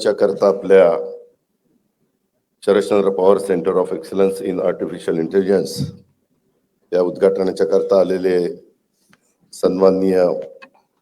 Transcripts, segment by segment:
करता आपल्या Sharadchandra Pawar centre of excellence in artificial intelligence या उद्घाटनाच्या करता आलेले सन्माननीय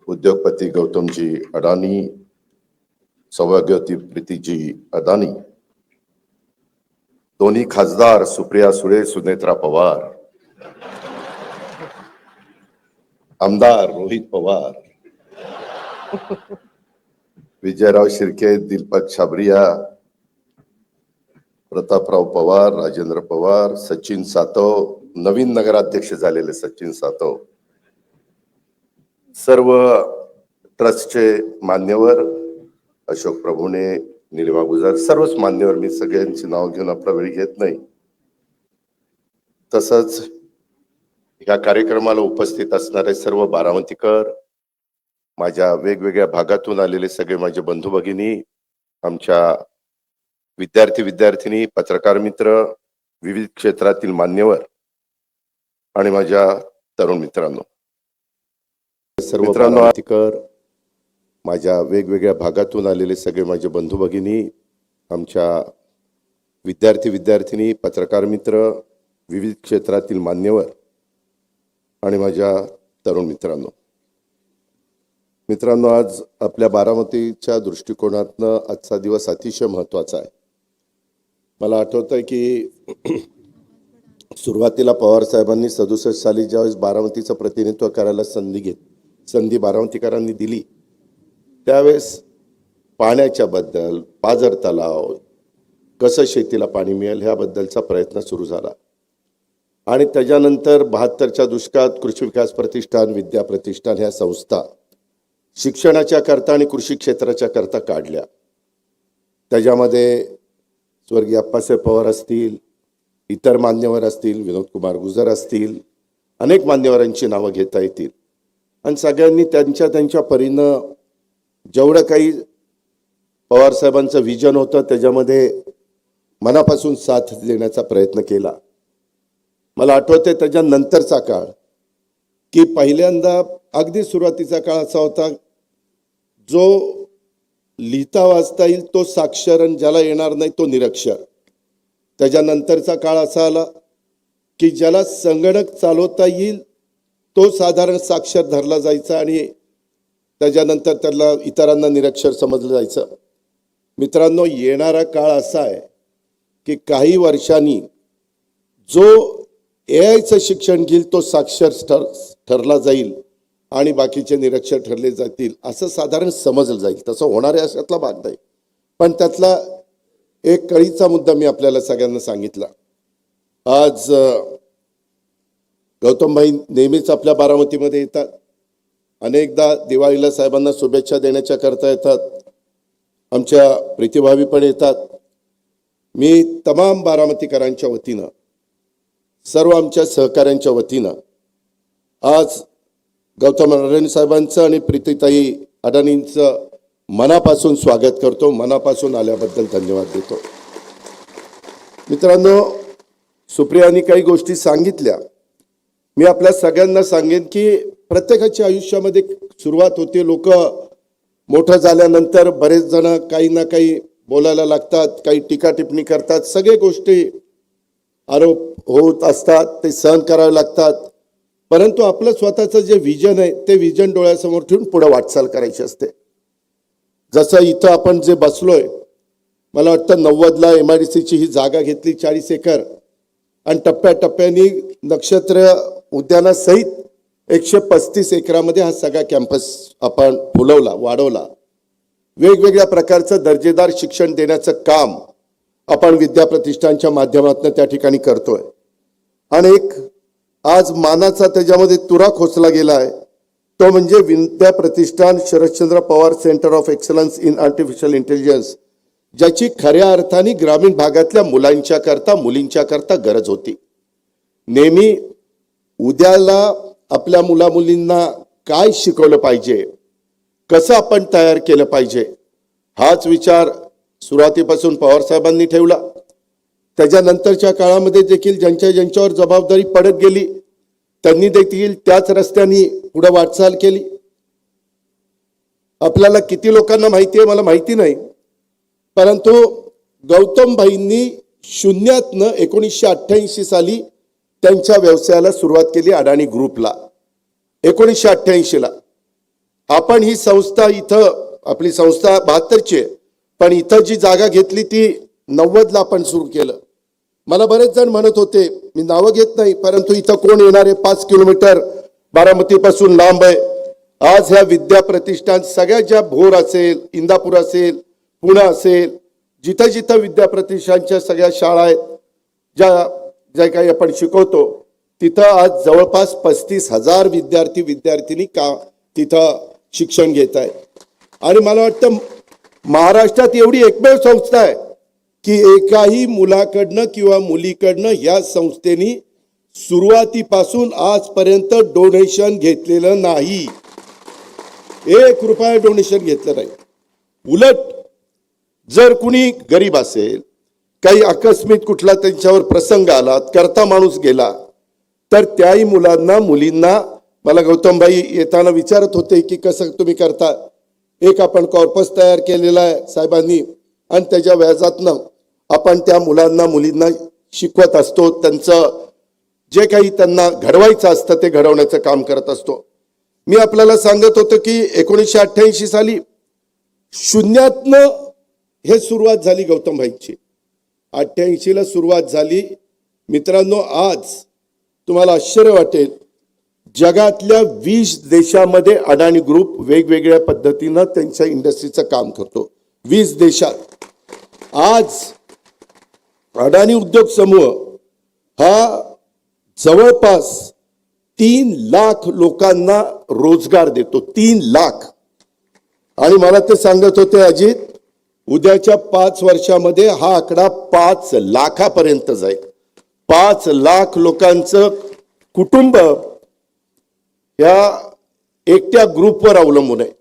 उद्योगपती गौतमजी अडानी, सौभाग्यवती प्रीतीजी अडानी, दोन्ही खासदार सुप्रिया सुळे, सुनेत्रा पवार, आमदार रोहित पवार, विजयराव शिर्के, दीपक छाबरिया, प्रतापराव पवार, राजेंद्र पवार, सचिन सातव, नवीन नगराध्यक्ष झालेले सचिन सातव, सर्व ट्रस्टचे मान्यवर, अशोक प्रभुणे, निलिमा गुजर, सर्वच मान्यवर, मी सगळ्यांची नाव घेऊन आपला वेळ घेत नाही. तसंच या कार्यक्रमाला उपस्थित असणारे सर्व बारामतीकर, माझ्या वेगवेगळ्या भागातून आलेले सगळे माझे बंधू भगिनी, आमच्या विद्यार्थी पत्रकार मित्र, विविध क्षेत्रातील मान्यवर आणि माझ्या तरुण मित्रांनो, सर्व मित्रांनो, माझ्या वेगवेगळ्या भागातून आलेले सगळे माझे बंधू भगिनी, आमच्या विद्यार्थी पत्रकार मित्र, विविध क्षेत्रातील मान्यवर आणि माझ्या तरुण मित्रांनो, आज आपल्या बारामतीच्या दृष्टिकोनातनं आजचा दिवस अतिशय महत्त्वाचा आहे. मला आठवतंय की सुरुवातीला पवार साहेबांनी 67 साली ज्यावेळेस बारामतीचं प्रतिनिधित्व करायला संधी बारामतीकरांनी दिली, त्यावेळेस पाण्याच्या बद्दल, पाझर तलाव, कसं शेतीला पाणी मिळेल ह्याबद्दलचा प्रयत्न सुरू झाला. आणि त्याच्यानंतर 72च्या दुष्काळात कृषी विकास प्रतिष्ठान, विद्या प्रतिष्ठान ह्या संस्था शिक्षणाच्या करता आणि कृषी क्षेत्राच्या करता काढल्या. त्याच्यामध्ये स्वर्गीय अप्पासाहेब पवार असतील, इतर मान्यवर असतील, विनोद कुमार गुजर असतील, अनेक मान्यवरांची नावं घेता येतील. आणि सगळ्यांनी त्यांच्या परीनं जेवढं काही पवार साहेबांचं विजन होतं त्याच्यामध्ये मनापासून साथ देण्याचा प्रयत्न केला. मला आठवते त्याच्यानंतरचा काळ की पहिल्यांदा अगदी सुरुवातीचा काळ असा होता, जो लिहिता वाचता येईल तो साक्षर आणि ज्याला येणार नाही तो निरक्षर. त्याच्यानंतरचा काळ असा आला की ज्याला संगणक चालवता येईल तो साधारण साक्षर धरला जायचा आणि त्याच्यानंतर त्याला इतरांना निरक्षर समजलं जायचं. मित्रांनो, येणारा काळ असा आहे की काही वर्षांनी जो AIचं शिक्षण घेईल तो साक्षर ठरला जाईल आणि बाकीचे निरक्षर ठरले जातील असं साधारण समजलं जाईल. तसं होणार आहे अशातला भाग नाही. पण त्यातला एक कळीचा मुद्दा मी आपल्याला सगळ्यांना सांगितला. आज गौतमभाई नेहमीच आपल्या बारामतीमध्ये येतात, अनेकदा दिवाळीला साहेबांना शुभेच्छा देण्याच्या करता येतात, आमच्या प्रीतिभावी पण येतात. मी तमाम बारामतीकरांच्या वतीनं, सर्व आमच्या सहकाऱ्यांच्या वतीनं आज गौतम अडानी साहेबांचं आणि प्रीतीताई अडानींचं मनापासून स्वागत करतो, मनापासून आल्याबद्दल धन्यवाद देतो. मित्रांनो, सुप्रियानी काही गोष्टी सांगितल्या. मी आपल्या सगळ्यांना सांगेन की प्रत्येकाच्या आयुष्यामध्ये सुरुवात होते. लोक मोठं झाल्यानंतर बरेच जण काही ना काही बोलायला लागतात, काही टीका टिप्पणी करतात, सगळे गोष्टी आरोप होत असतात, ते सहन करावे लागतात. परंतु आपलं स्वतःचं जे विजन आहे ते विजन डोळ्यासमोर ठेवून पुढे वाटचाल करायची असते. जसं इथं आपण जे बसलोय, मला वाटतं 90ला MIDCची ही जागा घेतली 40 एकर आणि टप्प्याटप्प्याने नक्षत्र उद्यानासहित 135 एकरामध्ये हा सगळा कॅम्पस आपण फुलवला, वाढवला. वेगवेगळ्या प्रकारचं दर्जेदार शिक्षण देण्याचं काम आपण विद्या प्रतिष्ठानच्या माध्यमातून त्या ठिकाणी करतोय. आणि एक आज मानाचा त्याच्यामध्ये तुरा खोचला गेला आहे, तो म्हणजे Vidya Pratishthan Sharadchandra Pawar centre of excellence in artificial intelligence, ज्याची खऱ्या अर्थाने ग्रामीण भागातल्या मुलींच्या करता गरज होती. नेहमी उद्याला आपल्या मुलींना काय शिकवलं पाहिजे, कसं आपण तयार केलं पाहिजे, हाच विचार सुरुवातीपासून पवार साहेबांनी ठेवला. त्याच्यानंतरच्या काळामध्ये देखील ज्यांच्यावर जबाबदारी पडत गेली त्यांनी देखील त्याच रस्त्याने पुढे वाटचाल केली. आपल्याला किती लोकांना माहिती आहे मला माहिती नाही, परंतु गौतमभाईंनी शून्यातनं 1988 साली त्यांच्या व्यवसायाला सुरुवात केली अडाणी ग्रुपला. 1988 ला आपण ही संस्था इथं आपली संस्था 72ची आहे, पण इथं जी जागा घेतली ती 90 ला आपण सुरू केलं. मला बरेच जण म्हणत होते, मी नावं घेत नाही, परंतु इथं कोण येणार आहे, 5 किलोमीटर बारामतीपासून लांब आहे. आज ह्या विद्या प्रतिष्ठान सगळ्या ज्या भोर असेल, इंदापूर असेल, पुणे असेल, जिथं जिथं विद्या प्रतिष्ठानच्या सगळ्या शाळा आहेत, ज्या काही आपण शिकवतो, तिथं आज जवळपास 35,000 विद्यार्थी तिथं शिक्षण घेत आहेत. आणि मला वाटतं महाराष्ट्रात एवढी एकमेव संस्था आहे की एकाही मुलाकडनं किंवा मुलीकडनं या संस्थेनी सुरुवातीपासून आजपर्यंत डोनेशन घेतलेलं नाही. 1 रुपया डोनेशन घेतलं नाही. उलट जर कुणी गरीब असेल, काही आकस्मिक कुठला त्यांच्यावर प्रसंग आला, करता माणूस गेला, तर त्याही मुलांना मुलींना मला गौतमभाई येताना विचारत होते की कसं तुम्ही करता. एक आपण कॉर्पस तयार केलेला आहे साहेबांनी, आणि त्याच्या व्याजातनं आपण त्या मुलांना मुलींना शिकवत असतो. त्यांचं जे काही त्यांना घडवायचं असतं ते घडवण्याचं काम करत असतो. मी आपल्याला सांगत होतो की 1988 साली शून्यातनं हे सुरुवात झाली गौतमभाईंची. 88 ला सुरुवात झाली. मित्रांनो, आज तुम्हाला आश्चर्य वाटेल, जगातल्या 20 देशामध्ये अडाणी ग्रुप वेगवेगळ्या पद्धतीनं त्यांच्या इंडस्ट्रीचं काम करतो. 20 देशात आज अडाणी उद्योग समूह हा जवळपास 3 लाख लोकांना रोजगार देतो. 3 लाख. आणि मला ते सांगत होते अजित, उद्याच्या 5 वर्षामध्ये हा आकडा 5 लाखापर्यंत जाईल. 5 लाख लोकांचं कुटुंब या एकट्या ग्रुपवर अवलंबून आहे.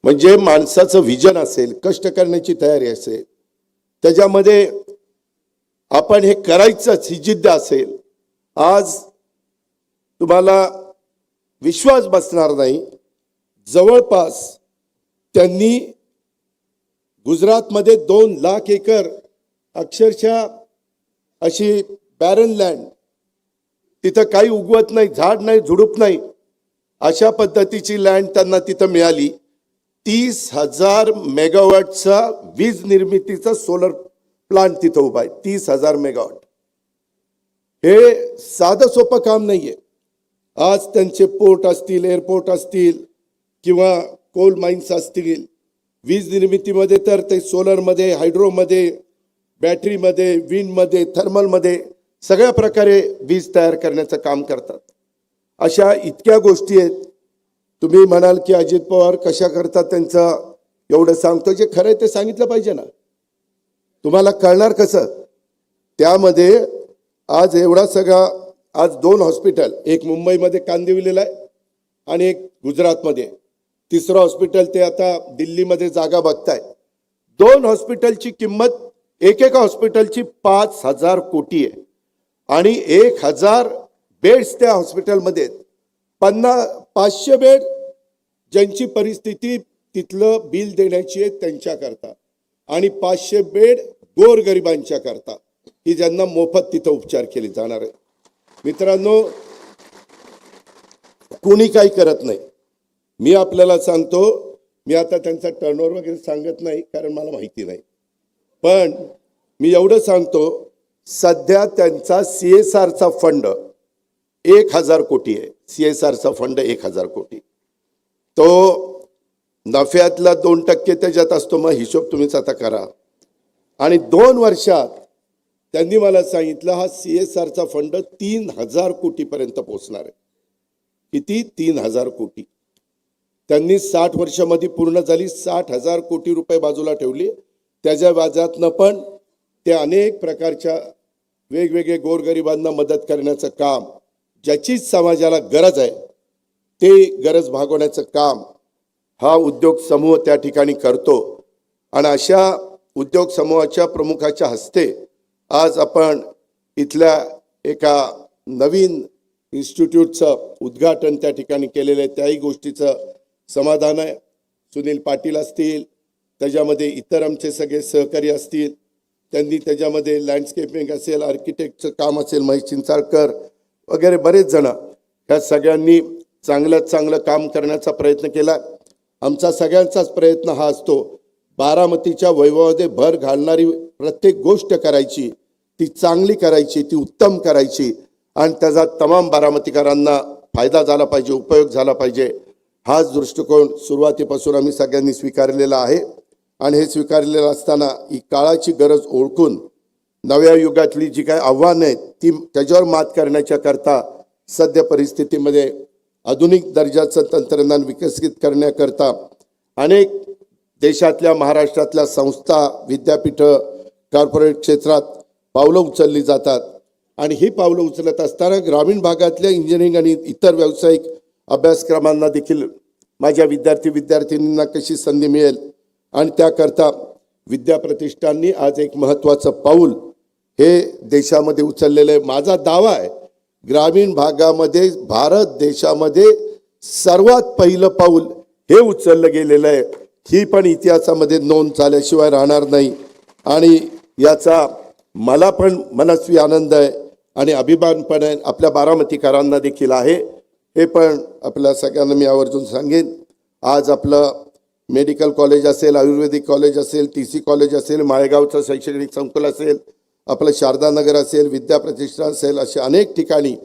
म्हणजे माणसाचं विजन असेल, कष्ट करण्याची तयारी असेल, त्याच्यामध्ये आपण हे करायचंच ही जिद्द असेल, आज तुम्हाला विश्वास बसणार नाही, जवळपास त्यांनी गुजरातमध्ये 2 लाख एकर अक्षरशः अशी बॅरन लँड, तिथं काही उगवत नाही, झाड नाही, झुडूप नाही, अशा पद्धतीची लँड त्यांना तिथं मिळाली. 30,000 मेगावॉटचा वीज निर्मितीचा सोलर प्लांट तिथं उभा आहे. 30,000 मेगावॉट. हे साधं सोपं काम नाहीये. आज त्यांचे पोर्ट असतील, एअरपोर्ट असतील किंवा कोल माइन्स असतील, वीज निर्मितीमध्ये तर ते सोलरमध्ये, हायड्रोमध्ये, बॅटरीमध्ये, विंडमध्ये, थर्मलमध्ये सगळ्या प्रकारे वीज तयार करण्याचं काम करतात. अशा इतक्या गोष्टी आहेत. तुम्ही म्हणाल की अजित पवार कशा करतात, त्यांचं एवढं सांगतो, जे खरं आहे ते सांगितलं पाहिजे ना. तुम्हाला कळणार कसं? त्यामध्ये आज एवढा सगळा, आज 2 हॉस्पिटल, एक मुंबईमध्ये कांदिवलीला आहे आणि एक गुजरातमध्ये, तिसरं हॉस्पिटल ते आता दिल्लीमध्ये जागा बघताय. 2 हॉस्पिटलची किंमत, एकेका हॉस्पिटलची 5,000 कोटी आहे आणि 1,000 बेड्स त्या हॉस्पिटलमध्ये. 500 बेड ज्यांची परिस्थिती तिथलं बिल देण्याची आहे त्यांच्याकरता, आणि 500 बेड गोरगरिबांच्या करता की ज्यांना मोफत तिथं उपचार केले जाणार आहे. मित्रांनो, कोणी काही करत नाही. मी आपल्याला सांगतो, मी आता त्यांचा टर्नओव्हर वगैरे सांगत नाही कारण मला माहिती नाही, पण मी एवढं सांगतो, सध्या त्यांचा CSRचा फंड 1,000 कोटी आहे. CSRचा फंड 1,000 कोटी. तो नफ्यातला 2% त्याच्यात असतो. मग हिशोब तुम्हीच आता करा. आणि 2 वर्षात त्यांनी मला सांगितलं हा CSRचा फंड 3,000 कोटीपर्यंत पोहोचणार आहे. किती? 3,000 कोटी. त्यांनी 60 वर्षामध्ये पूर्ण झाली. 60,000 कोटी रुपये बाजूला ठेवली. त्याच्या व्याजातनं पण ते अनेक प्रकारच्या वेगवेगळे गोरगरिबांना मदत करण्याचं काम, ज्याची समाजाला गरज आहे ते गरज भागवण्याचं काम हा उद्योग समूह त्या ठिकाणी करतो. आणि अशा उद्योग समूहाच्या प्रमुखाच्या हस्ते आज आपण इथल्या एका नवीन इन्स्टिट्यूटचं उद्घाटन त्या ठिकाणी केलेलं आहे. त्याही गोष्टीचं समाधान आहे. सुनील पाटील असतील, त्याच्यामध्ये इतर आमचे सगळे सहकारी असतील, त्यांनी त्याच्यामध्ये लँडस्केपिंग असेल, आर्किटेक्टचं काम असेल, महेश चिंचाळकर वगैरे बरेच जण, ह्या सगळ्यांनी चांगल्यात चांगलं काम करण्याचा प्रयत्न केला. आमचा सगळ्यांचाच प्रयत्न हा असतो, बारामतीच्या वैभवामध्ये भर घालणारी प्रत्येक गोष्ट करायची, ती चांगली करायची, ती उत्तम करायची आणि त्याचा तमाम बारामतीकरांना फायदा झाला पाहिजे, उपयोग झाला पाहिजे. हाच दृष्टिकोन सुरुवातीपासून आम्ही सगळ्यांनी स्वीकारलेला आहे. आणि हे स्वीकारलेलं असताना ही काळाची गरज ओळखून नव्या युगातली जी काही आव्हानं आहेत ती त्याच्यावर मात करण्याच्या करता सध्या परिस्थितीमध्ये आधुनिक दर्जाचं तंत्रज्ञान विकसित करण्याकरता अनेक देशातल्या, महाराष्ट्रातल्या संस्था, विद्यापीठं, कॉर्पोरेट क्षेत्रात पावलं उचलली जातात. आणि ही पावलं उचलत असताना ग्रामीण भागातल्या इंजिनिअरिंग आणि इतर व्यावसायिक अभ्यासक्रमांना देखील माझ्या विद्यार्थींना कशी संधी मिळेल आणि त्याकरता विद्याप्रतिष्ठाननी आज एक महत्त्वाचं पाऊल हे देशामध्ये उचललेलं आहे. माझा दावा आहे, ग्रामीण भागामध्ये भारत देशामध्ये सर्वात पहिलं पाऊल हे उचललं गेलेलं आहे. ही पण इतिहासामध्ये नोंद झाल्याशिवाय राहणार नाही. आणि याचा मला पण मनस्वी आनंद आहे आणि अभिमान पण आहे, आपल्या बारामतीकरांना देखील आहे. हे पण आपल्या सगळ्यांना मी आवर्जून सांगेन. आज आपलं मेडिकल कॉलेज असेल, आयुर्वेदिक कॉलेज असेल, TC कॉलेज असेल, माळेगावचं शैक्षणिक संकुल असेल, आपलं शारदानगर असेल, विद्याप्रतिष्ठान असेल, असे अनेक ठिकाणी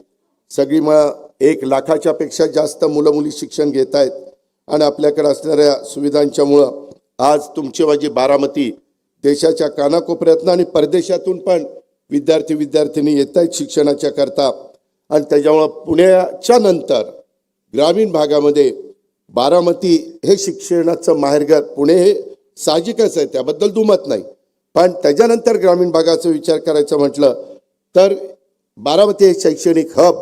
सगळी मग 1 लाखाच्या पेक्षा जास्त मुलं मुली शिक्षण घेत आहेत. आणि आपल्याकडे असणाऱ्या सुविधांच्यामुळं आज तुमची माझी बारामती देशाच्या कानाकोपऱ्यातनं आणि परदेशातून पण विद्यार्थिनी येत आहेत शिक्षणाच्या करता. आणि त्याच्यामुळं पुण्याच्या नंतर ग्रामीण भागामध्ये बारामती हे शिक्षणाचं माहेरघर, पुणे हे साहजिकच आहे, त्याबद्दल दुमत नाही. पण त्याच्यानंतर ग्रामीण भागाचा विचार करायचं म्हटलं तर बारामती हे शैक्षणिक हब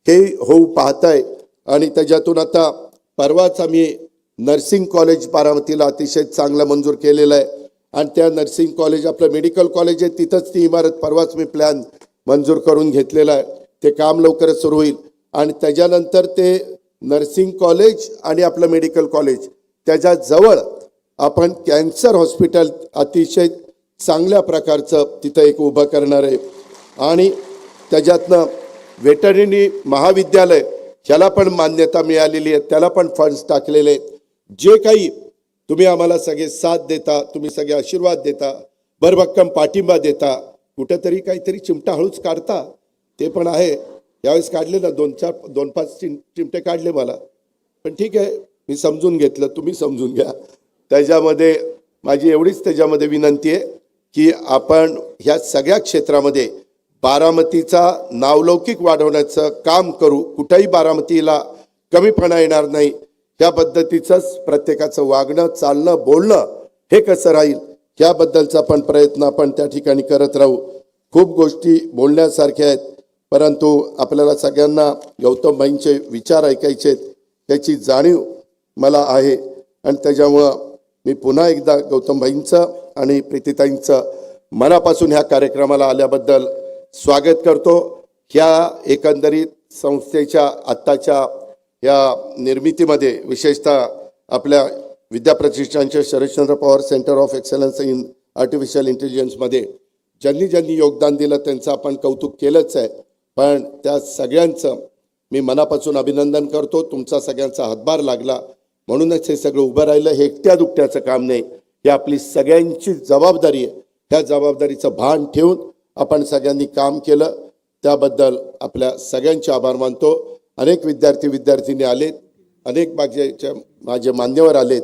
हे होऊ पाहत आहे. आणि त्याच्यातून आता परवाच आम्ही नर्सिंग कॉलेज बारामतीला अतिशय चांगलं मंजूर केलेलं आहे. आणि त्या नर्सिंग कॉलेज, आपलं मेडिकल कॉलेज आहे, तिथंच ती इमारत परवाच मी प्लॅन मंजूर करून घेतलेला आहे. ते काम लवकरच सुरू होईल. आणि त्याच्यानंतर ते नर्सिंग कॉलेज आणि आपलं मेडिकल कॉलेज त्याच्याजवळ आपण कॅन्सर हॉस्पिटल अतिशय चांगल्या प्रकारचं तिथं एक उभं करणार आहे. आणि त्याच्यातनं वेटरनरी महाविद्यालय ह्याला पण मान्यता मिळालेली आहे, त्याला पण फंड्स टाकलेले आहेत. जे काही तुम्ही आम्हाला सगळे साथ देता, तुम्ही सगळे आशीर्वाद देता, भरभक्कम पाठिंबा देता, कुठेतरी काहीतरी चिमटा हळूच काढता, ते पण आहे. यावेळेस काढले ना 2-5 चिमटे काढले मला, पण ठीक आहे, मी समजून घेतलं, तुम्ही समजून घ्या. त्याच्यामध्ये माझी एवढीच त्याच्यामध्ये विनंती आहे की आपण ह्या सगळ्या क्षेत्रामध्ये बारामतीचा नावलौकिक वाढवण्याचं काम करू. कुठेही बारामतीला कमीपणा येणार नाही, ह्या पद्धतीचंच प्रत्येकाचं वागणं, चालणं, बोलणं हे कसं राहील ह्याबद्दलचा पण प्रयत्न आपण त्या ठिकाणी करत राहू. खूप गोष्टी बोलण्यासारख्या आहेत, परंतु आपल्याला सगळ्यांना गौतम भाईंचे विचार ऐकायचे आहेत, त्याची जाणीव मला आहे. आणि त्याच्यामुळं मी पुन्हा एकदा गौतम भाईंचं आणि प्रीतीताईंचं मनापासून ह्या कार्यक्रमाला आल्याबद्दल स्वागत करतो. ह्या एकंदरीत संस्थेच्या आत्ताच्या या निर्मितीमध्ये विशेषतः आपल्या विद्याप्रतिष्ठानच्या Sharadchandra Pawar centre of excellence in artificial इंटेलिजन्समध्ये ज्यांनी योगदान दिलं त्यांचं आपण कौतुक केलंच आहे. पण त्या सगळ्यांचं मी मनापासून अभिनंदन करतो. तुमचा सगळ्यांचा हातभार लागला म्हणूनच हे सगळं उभं राहिलं. हे एकट्या दुकट्याचं काम नाही, ही आपली सगळ्यांची जबाबदारी आहे. ह्या जबाबदारीचं भान ठेवून आपण सगळ्यांनी काम केलं, त्याबद्दल आपल्या सगळ्यांचे आभार मानतो. अनेक विद्यार्थी आलेत, अनेक माझे मान्यवर आलेत,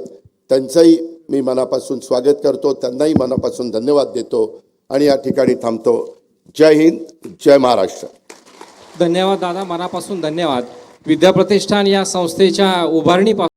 त्यांचंही मी मनापासून स्वागत करतो, त्यांनाही मनापासून धन्यवाद देतो आणि या ठिकाणी थांबतो. जय हिंद, जय महाराष्ट्र. धन्यवाद दादा, मनापासून धन्यवाद. विद्याप्रतिष्ठान या संस्थेच्या उभारणीपासून